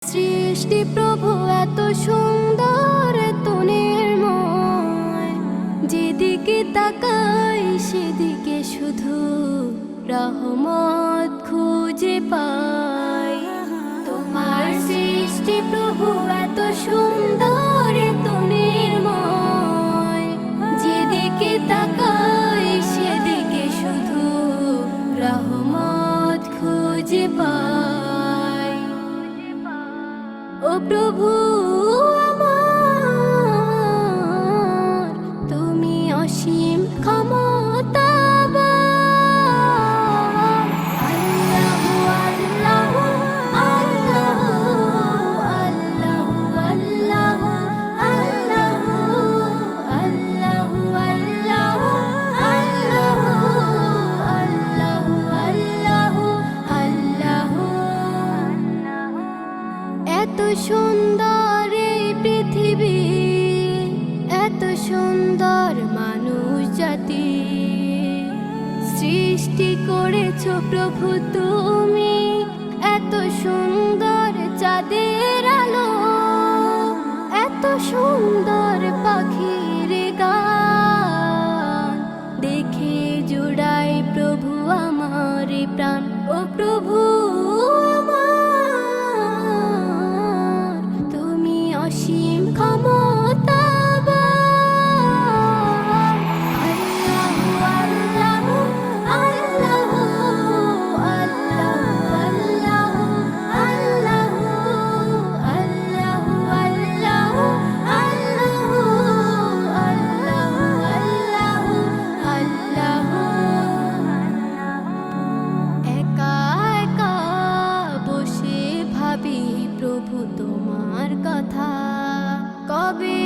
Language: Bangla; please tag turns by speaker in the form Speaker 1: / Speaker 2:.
Speaker 1: সৃষ্টি প্রভু এত সুন্দর, এত নির্ময়, যেদিকে তাকাই সেদিকে শুধু রহমত খুঁজে পাই। তোমার সৃষ্টি প্রভু এত সুন্দর, এত নির্ময়, যেদিকে তাকাই সেদিকে শুধু রহমত খুঁজে পাই। ও প্রভু আমার, তুমি অসীম ক্ষমতাবান। আল্লাহু আল্লাহু আল্লাহু আল্লাহু আল্লাহু আল্লাহু আল্লাহু আল্লাহু আল্লাহু আল্লাহু আল্লাহু। এত সুন্দর এই পৃথিবী, এত সুন্দর মানুষ জাতি, সৃষ্টি করেছো প্রভু তুমি। এত সুন্দর চাঁদের আলো, এত সুন্দর পাখির গান, দেখে জুড়াই প্রভু আমার প্রাণ। ও প্রভু আমার, তুমি অসীম ক্ষমতাবান। আল্লাহু আল্লাহু আল্লাহু আল্লাহু আল্লাহু আল্লাহু আল্লাহু আল্লাহু আল্লাহু আল্লাহু। একা একা বসে ভাবি প্রভু তোমার কথা, কবে